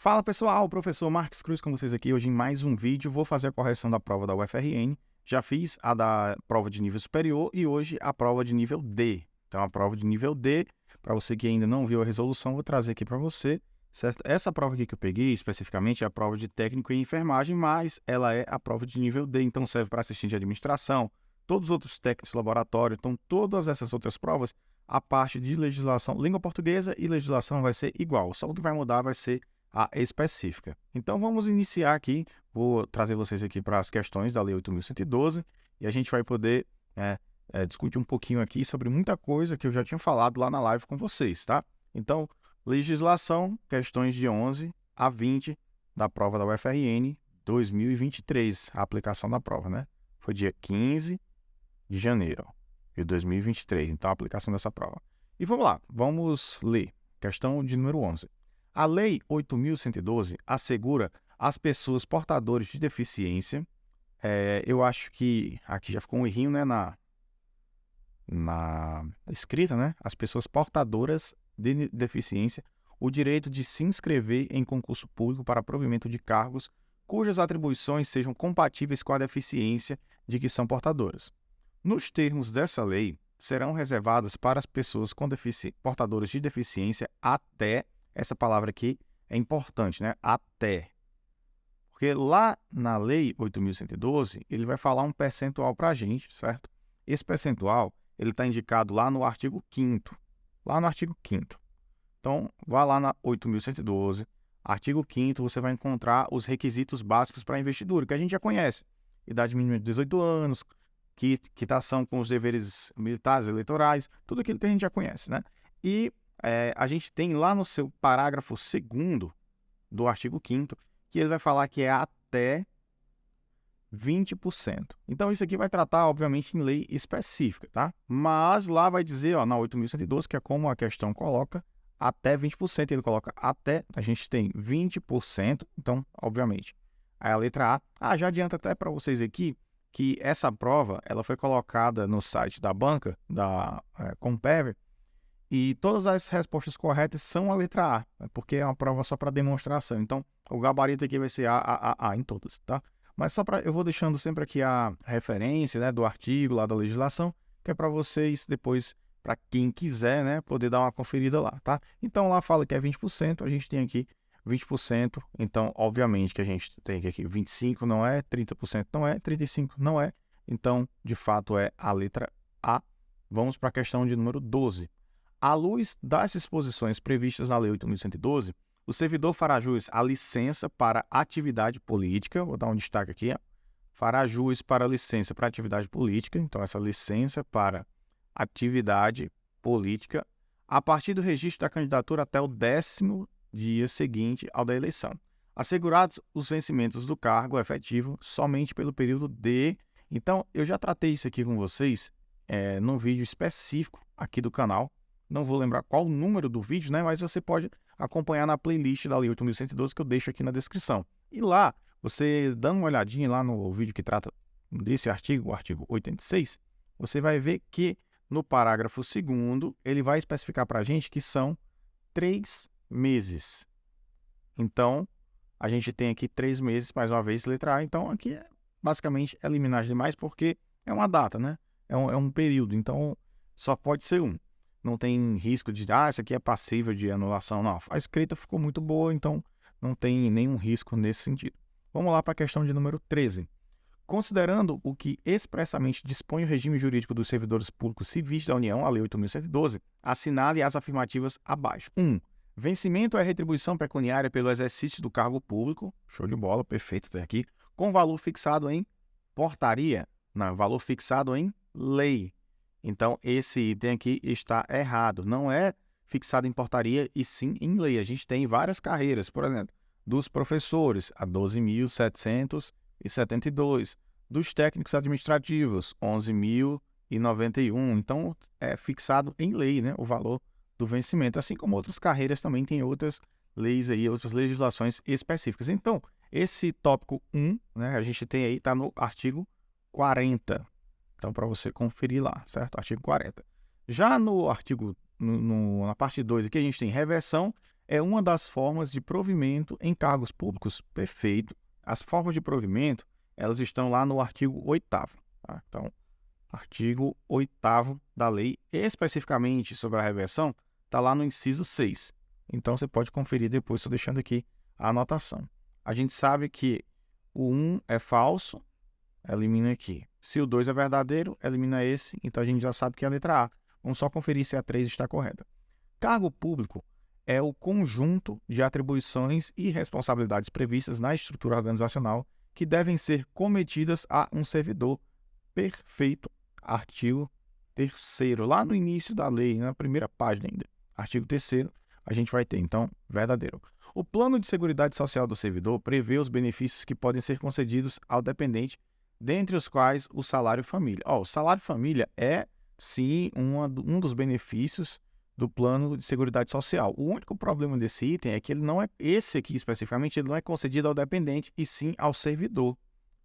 Fala pessoal, professor Marques Cruz com vocês aqui hoje em mais um vídeo. Vou fazer a correção da prova da UFRN. Já fiz a da prova de nível superior e hoje a prova de nível D. Então a prova de nível D, para você que ainda não viu a resolução, vou trazer aqui para você, certo? Essa prova aqui que eu peguei especificamente é a prova de técnico em enfermagem, mas ela é a prova de nível D, então serve para assistente de administração, todos os outros técnicos de laboratório, então todas essas outras provas, a parte de legislação, língua portuguesa e legislação vai ser igual, só o que vai mudar vai ser a específica. Então vamos iniciar aqui, vou trazer vocês aqui para as questões da Lei 8.112 e a gente vai poder discutir um pouquinho aqui sobre muita coisa que eu já tinha falado lá na live com vocês, tá? Então, legislação, questões de 11 a 20 da prova da UFRN 2023, a aplicação da prova, né? Foi dia 15 de janeiro de 2023, então a aplicação dessa prova. E vamos lá, vamos ler. Questão de número 11. A Lei 8.112 assegura às pessoas portadoras de deficiência, eu acho que aqui já ficou um errinho, né, na escrita, né? As pessoas portadoras de deficiência, o direito de se inscrever em concurso público para provimento de cargos cujas atribuições sejam compatíveis com a deficiência de que são portadoras. Nos termos dessa lei, serão reservadas para as pessoas com portadoras de deficiência até. Essa palavra aqui é importante, né? Até. Porque lá na Lei 8.112, ele vai falar um percentual para a gente, certo? Esse percentual, ele está indicado lá no artigo 5º. Lá no artigo 5º. Então, vá lá na 8.112, artigo 5º, você vai encontrar os requisitos básicos para a investidura, que a gente já conhece. Idade mínima de 18 anos, quitação com os deveres militares, eleitorais, tudo aquilo que a gente já conhece, né? E a gente tem lá no seu parágrafo 2º do artigo 5º, que ele vai falar que é até 20%. Então, isso aqui vai tratar, obviamente, em lei específica, tá? Mas lá vai dizer, ó, na 8.112, que é como a questão coloca, até 20%. Ele coloca até, a gente tem 20%, então, obviamente. Aí a letra A. Já adianta até para vocês aqui que essa prova, ela foi colocada no site da banca, da Compev, e todas as respostas corretas são a letra A, porque é uma prova só para demonstração. Então, o gabarito aqui vai ser A em todas, tá? Mas só para eu vou deixando sempre aqui a referência, né, do artigo lá da legislação, que é para vocês depois, para quem quiser, né, poder dar uma conferida lá, tá? Então, lá fala que é 20%, a gente tem aqui 20%, então, obviamente que a gente tem aqui 25% não é, 30% não é, 35% não é, então, de fato, é a letra A. Vamos para a questão de número 12. À luz das disposições previstas na Lei 8.112, o servidor fará jus à licença para atividade política, vou dar um destaque aqui, fará jus para licença para atividade política, então essa licença para atividade política, a partir do registro da candidatura até o 10º dia seguinte ao da eleição, assegurados os vencimentos do cargo efetivo somente pelo período de... Então, eu já tratei isso aqui com vocês num vídeo específico aqui do canal. Não vou lembrar qual o número do vídeo, né? Mas você pode acompanhar na playlist da Lei 8.112 que eu deixo aqui na descrição. E lá, você dando uma olhadinha lá no vídeo que trata desse artigo, o artigo 86, você vai ver que no parágrafo 2º, ele vai especificar para a gente que são 3 meses. Então, a gente tem aqui 3 meses, mais uma vez, letra A. Então, aqui basicamente é liminar demais porque é uma data, né? É um período, então só pode ser um. Não tem risco de, isso aqui é passível de anulação. Não, a escrita ficou muito boa, então não tem nenhum risco nesse sentido. Vamos lá para a questão de número 13. Considerando o que expressamente dispõe o regime jurídico dos servidores públicos civis da União, a Lei 8.112, assinale as afirmativas abaixo. 1. Vencimento é retribuição pecuniária pelo exercício do cargo público. Show de bola, perfeito até aqui. Com valor fixado em portaria. Não, valor fixado em lei. Então, esse item aqui está errado. Não é fixado em portaria e sim em lei. A gente tem várias carreiras, por exemplo, dos professores, a 12.772. Dos técnicos administrativos, 11.091. Então, é fixado em lei, né, o valor do vencimento. Assim como outras carreiras também tem outras leis aí, outras legislações específicas. Então, esse tópico 1, né, a gente tem aí, está no artigo 40. Então, para você conferir lá, certo? Artigo 40. Já no artigo, na parte 2 aqui, a gente tem reversão, é uma das formas de provimento em cargos públicos. Perfeito. As formas de provimento, elas estão lá no artigo 8º. Tá? Então, artigo 8º da lei, especificamente sobre a reversão, está lá no inciso 6. Então, você pode conferir depois, estou deixando aqui a anotação. A gente sabe que o 1 é falso, elimina aqui. Se o 2 é verdadeiro, elimina esse. Então, a gente já sabe que é a letra A. Vamos só conferir se a 3 está correta. Cargo público é o conjunto de atribuições e responsabilidades previstas na estrutura organizacional que devem ser cometidas a um servidor. Perfeito. Artigo 3º, lá no início da lei, na primeira página ainda. Artigo 3º, a gente vai ter, então, verdadeiro. O plano de seguridade social do servidor prevê os benefícios que podem ser concedidos ao dependente, dentre os quais o salário família. O salário família é, sim, um dos benefícios do plano de seguridade social. O único problema desse item é que ele não é, esse aqui especificamente, ele não é concedido ao dependente, e sim ao servidor.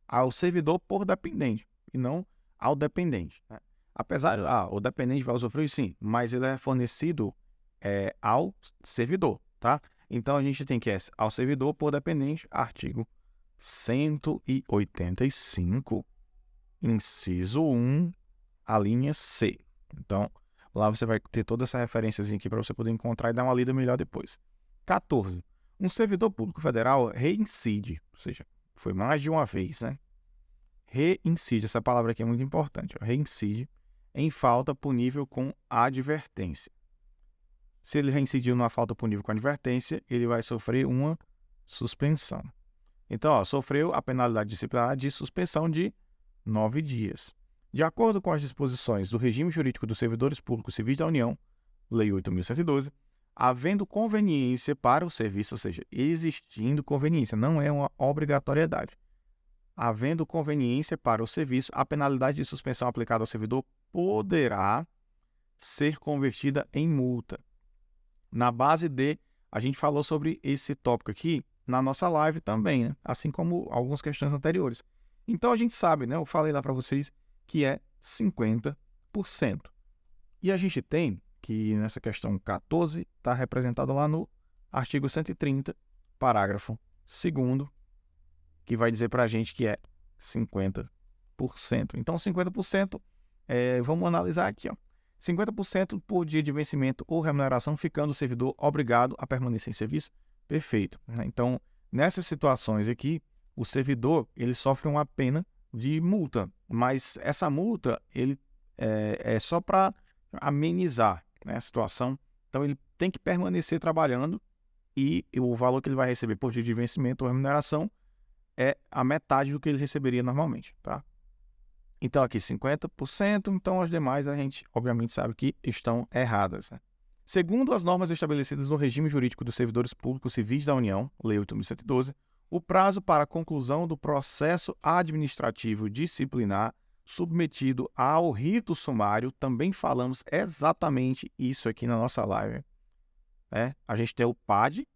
Ao servidor por dependente, e não ao dependente. Né? Apesar, o dependente vai usufruir, sim, mas ele é fornecido ao servidor, tá? Então, a gente tem que ao servidor por dependente, artigo 185, inciso 1, a linha C. Então, lá você vai ter toda essa referência aqui para você poder encontrar e dar uma lida melhor depois. 14. Um servidor público federal reincide, ou seja, foi mais de uma vez, né? Reincide, essa palavra aqui é muito importante, reincide em falta punível com advertência. Se ele reincidiu numa falta punível com advertência, ele vai sofrer uma suspensão. Então, sofreu a penalidade disciplinar de suspensão de 9 dias. De acordo com as disposições do regime jurídico dos servidores públicos civis da União, Lei 8.112, havendo conveniência para o serviço, ou seja, existindo conveniência, não é uma obrigatoriedade. Havendo conveniência para o serviço, a penalidade de suspensão aplicada ao servidor poderá ser convertida em multa. Na base D, a gente falou sobre esse tópico aqui na nossa live também, né? Assim como algumas questões anteriores. Então, a gente sabe, né? Eu falei lá para vocês que é 50%. E a gente tem que nessa questão 14 está representado lá no artigo 130, parágrafo 2º, que vai dizer para a gente que é 50%. Então, 50%, vamos analisar aqui, 50% por dia de vencimento ou remuneração, ficando o servidor obrigado a permanecer em serviço. Perfeito. Então, nessas situações aqui, o servidor ele sofre uma pena de multa, mas essa multa ele é só para amenizar, né, a situação. Então, ele tem que permanecer trabalhando e o valor que ele vai receber por dia de vencimento ou remuneração é a metade do que ele receberia normalmente, tá? Então, aqui 50%, então as demais a gente, obviamente, sabe que estão erradas, né? Segundo as normas estabelecidas no regime jurídico dos servidores públicos civis da União, Lei 8.112, o prazo para a conclusão do processo administrativo disciplinar submetido ao rito sumário, também falamos exatamente isso aqui na nossa live, né? A gente tem o PAD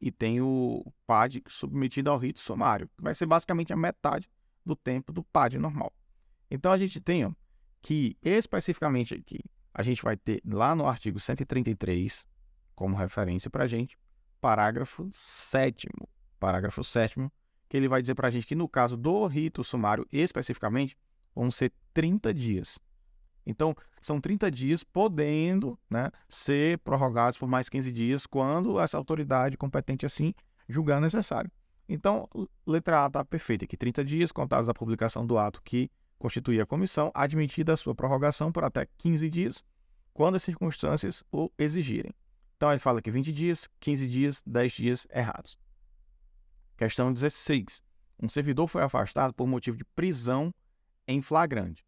e tem o PAD submetido ao rito sumário, que vai ser basicamente a metade do tempo do PAD normal. Então, a gente tem que, especificamente aqui, a gente vai ter lá no artigo 133, como referência para a gente, parágrafo 7º. Parágrafo 7º, que ele vai dizer para a gente que no caso do rito sumário, especificamente, vão ser 30 dias. Então, são 30 dias podendo, né, ser prorrogados por mais 15 dias quando essa autoridade competente assim julgar necessário. Então, letra A está perfeita aqui. 30 dias contados da publicação do ato que constitui a comissão, admitida a sua prorrogação por até 15 dias, quando as circunstâncias o exigirem. Então, ele fala que 20 dias, 15 dias, 10 dias errados. Questão 16. Um servidor foi afastado por motivo de prisão em flagrante,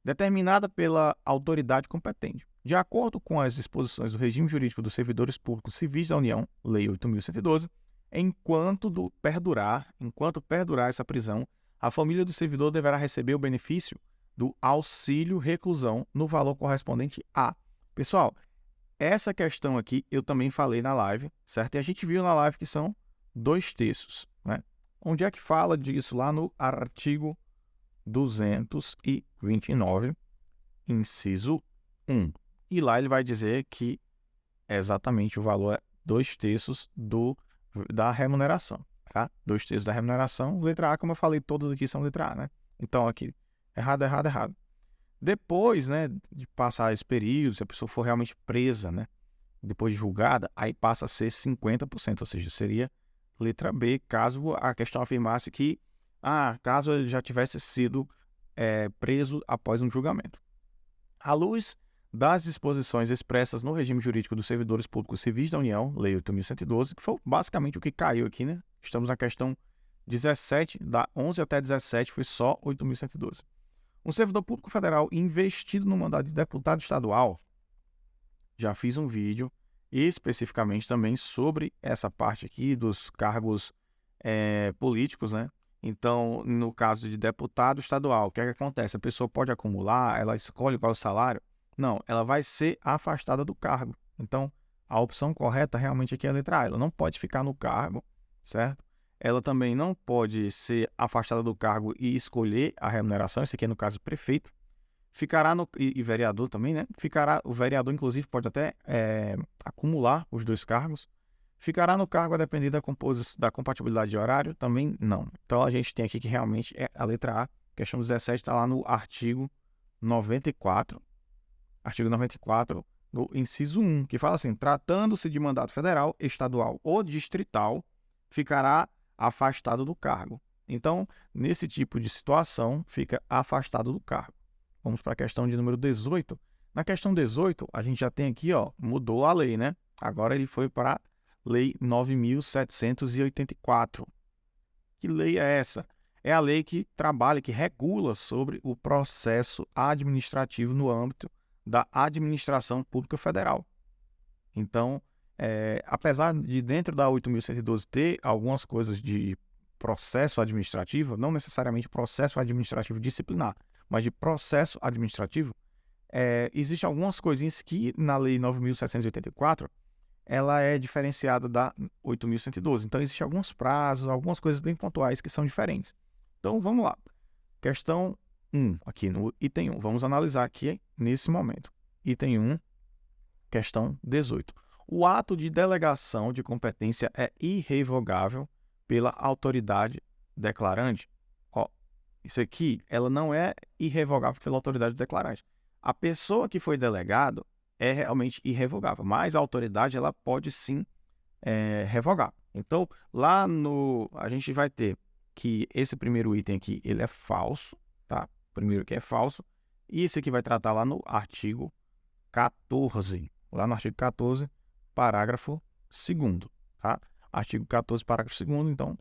determinada pela autoridade competente. De acordo com as disposições do regime jurídico dos servidores públicos civis da União, Lei 8.112, enquanto perdurar essa prisão, a família do servidor deverá receber o benefício do auxílio reclusão no valor correspondente a. Pessoal, essa questão aqui eu também falei na live, certo? E a gente viu na live que são 2 terços, né? Onde é que fala disso? Lá no artigo 229, inciso 1. E lá ele vai dizer que exatamente o valor é 2/3 da remuneração, tá? 2/3 da remuneração, letra A, como eu falei, todas aqui são letra A, né? Então, aqui, errado, errado, errado. Depois, né, de passar esse período, se a pessoa for realmente presa, né, depois de julgada, aí passa a ser 50%, ou seja, seria letra B, caso a questão afirmasse que, caso ele já tivesse sido preso após um julgamento. À luz das disposições expressas no regime jurídico dos servidores públicos civis da União, Lei 8.112, que foi basicamente o que caiu aqui, né? Estamos na questão 17, da 11 até 17 foi só 8.112. Um servidor público federal investido no mandato de deputado estadual, já fiz um vídeo especificamente também sobre essa parte aqui dos cargos políticos, né? Então, no caso de deputado estadual, o que é que acontece? A pessoa pode acumular, ela escolhe qual é o salário? Não, ela vai ser afastada do cargo. Então, a opção correta realmente aqui é a letra A. Ela não pode ficar no cargo, certo? Ela também não pode ser afastada do cargo e escolher a remuneração. Esse aqui é no caso prefeito. Ficará e vereador também, né? O vereador, inclusive, pode até acumular os dois cargos. Ficará no cargo a depender da compatibilidade de horário? Também não. Então, a gente tem aqui que realmente é a letra A. Questão 17 está lá no artigo 94. Artigo 94, no inciso 1, que fala assim: tratando-se de mandato federal, estadual ou distrital, ficará afastado do cargo. Então, nesse tipo de situação, fica afastado do cargo. Vamos para a questão de número 18. Na questão 18, a gente já tem aqui, mudou a lei, né? Agora ele foi para a Lei 9.784. Que lei é essa? É a lei que trabalha, que regula sobre o processo administrativo no âmbito da administração pública federal. Então, apesar de dentro da 8.112 ter algumas coisas de processo administrativo, não necessariamente processo administrativo disciplinar, mas de processo administrativo, existem algumas coisinhas que na Lei 9.784 ela é diferenciada da 8.112. Então, existem alguns prazos, algumas coisas bem pontuais que são diferentes. Então, vamos lá. Questão 1, aqui no item 1. Vamos analisar aqui nesse momento. Item 1, questão 18. O ato de delegação de competência é irrevogável pela autoridade declarante. Isso aqui, ela não é irrevogável pela autoridade declarante. A pessoa que foi delegado é realmente irrevogável, mas a autoridade ela pode sim revogar. Então, a gente vai ter que esse primeiro item aqui, ele é falso, tá? Primeiro que é falso, e esse aqui vai tratar lá no artigo 14, parágrafo 2º, tá? Artigo 14, parágrafo 2º, então,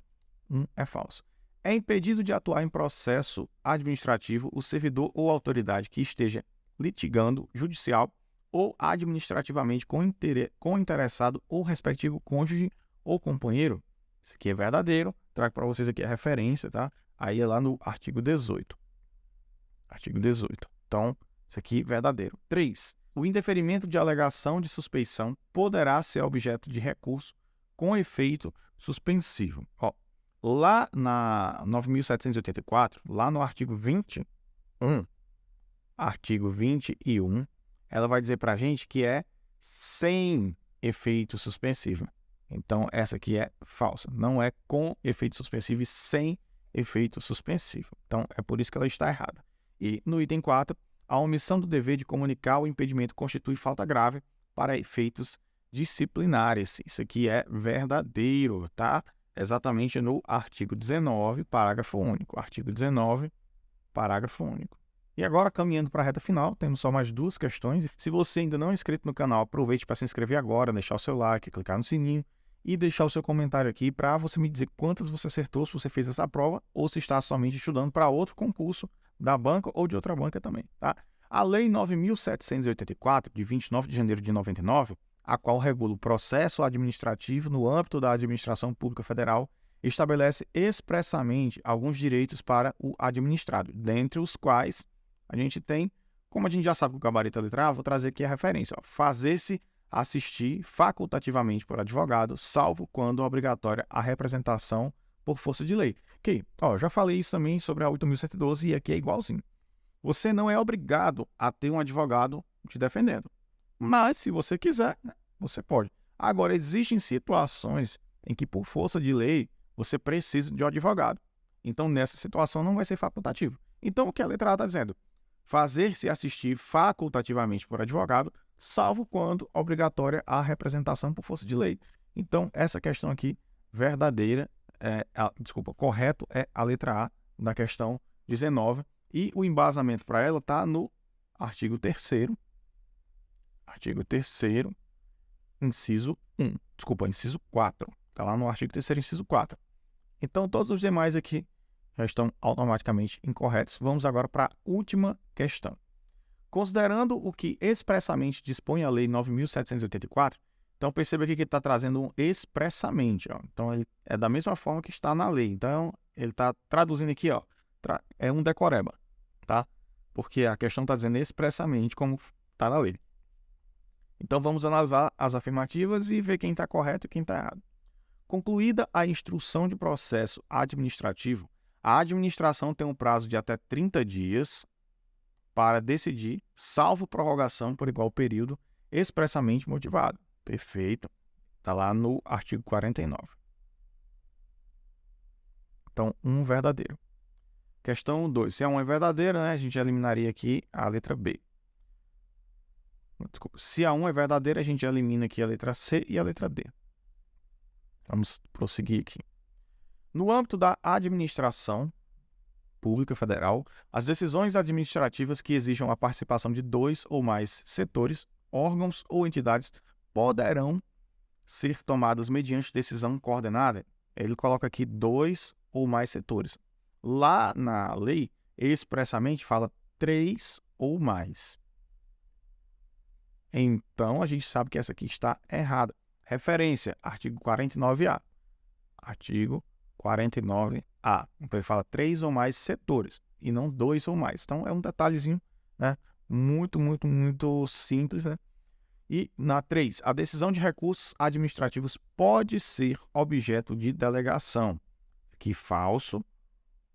é falso. É impedido de atuar em processo administrativo o servidor ou autoridade que esteja litigando judicial ou administrativamente com o interessado ou respectivo cônjuge ou companheiro. Isso aqui é verdadeiro. Trago para vocês aqui a referência, tá? Aí é lá no artigo 18. Artigo 18. Então, isso aqui é verdadeiro. 3. O indeferimento de alegação de suspeição poderá ser objeto de recurso com efeito suspensivo. Lá na 9.784, lá no artigo 21, ela vai dizer para a gente que é sem efeito suspensivo. Então, essa aqui é falsa. Não é com efeito suspensivo e sem efeito suspensivo. Então, é por isso que ela está errada. E no item 4, a omissão do dever de comunicar o impedimento constitui falta grave para efeitos disciplinares. Isso aqui é verdadeiro, tá? Exatamente no artigo 19, parágrafo único. Artigo 19, parágrafo único. E agora, caminhando para a reta final, temos só mais 2 questões. Se você ainda não é inscrito no canal, aproveite para se inscrever agora, deixar o seu like, clicar no sininho e deixar o seu comentário aqui para você me dizer quantas você acertou, se você fez essa prova ou se está somente estudando para outro concurso da banca ou de outra banca também, tá? A Lei 9.784, de 29 de janeiro de 99, a qual regula o processo administrativo no âmbito da administração pública federal, estabelece expressamente alguns direitos para o administrado, dentre os quais a gente tem, como a gente já sabe que o gabarito é letra A, vou trazer aqui a referência. Fazer-se assistir facultativamente por advogado, salvo quando obrigatória a representação por força de lei. Ok, já falei isso também sobre a 8.112 e aqui é igualzinho. Você não é obrigado a ter um advogado te defendendo. Mas, se você quiser, você pode. Agora, existem situações em que, por força de lei, você precisa de um advogado. Então, nessa situação, não vai ser facultativo. Então, o que a letra A está dizendo? Fazer-se assistir facultativamente por advogado, salvo quando obrigatória a representação por força de lei. Então, essa questão aqui, correto é a letra A da questão 19, e o embasamento para ela está no artigo 3º, inciso 1. Inciso 4. Está lá no artigo 3º, inciso 4. Então, todos os demais aqui já estão automaticamente incorretos. Vamos agora para a última questão. Considerando o que expressamente dispõe a Lei 9.784, então perceba aqui que ele está trazendo um expressamente. Ó. Então, ele é da mesma forma que está na lei. Então, ele está traduzindo aqui, ó, é um decoreba, tá? Porque a questão está dizendo expressamente como está na lei. Então, vamos analisar as afirmativas e ver quem está correto e quem está errado. Concluída a instrução de processo administrativo, a administração tem um prazo de até 30 dias para decidir, salvo prorrogação por igual período, expressamente motivado. Perfeito. Está lá no artigo 49. Então, um verdadeiro. Questão 2. Se a 1 é verdadeira, né, a gente eliminaria aqui a letra B. Desculpa. Se a 1 é verdadeira, a gente elimina aqui a letra C e a letra D. Vamos prosseguir aqui. No âmbito da administração pública federal, as decisões administrativas que exijam a participação de 2 ou mais setores, órgãos ou entidades poderão ser tomadas mediante decisão coordenada. Ele coloca aqui 2 ou mais setores. Lá na lei, expressamente fala 3 ou mais. Então, a gente sabe que essa aqui está errada. Referência, artigo 49A. Artigo 49A. Então, ele fala 3 ou mais setores e não 2 ou mais. Então, é um detalhezinho, né? Muito simples, né? E na 3, a decisão de recursos administrativos pode ser objeto de delegação. Aqui, falso.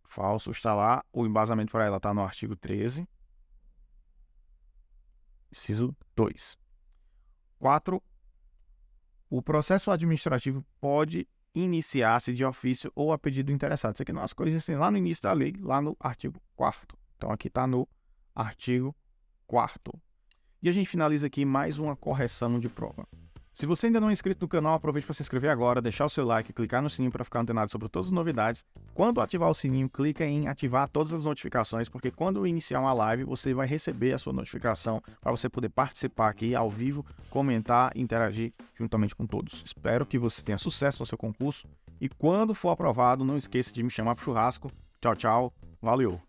Falso está lá. O embasamento para ela está no artigo 13. Inciso 2. 4. O processo administrativo pode iniciar-se de ofício ou a pedido do interessado. Isso aqui não é as coisas assim, lá no início da lei, lá no artigo 4º. Então, aqui está no artigo 4º. E a gente finaliza aqui mais uma correção de prova. Se você ainda não é inscrito no canal, aproveite para se inscrever agora, deixar o seu like, clicar no sininho para ficar antenado sobre todas as novidades. Quando ativar o sininho, clica em ativar todas as notificações, porque quando eu iniciar uma live, você vai receber a sua notificação para você poder participar aqui ao vivo, comentar e interagir juntamente com todos. Espero que você tenha sucesso no seu concurso e quando for aprovado, não esqueça de me chamar para o churrasco. Tchau, tchau. Valeu!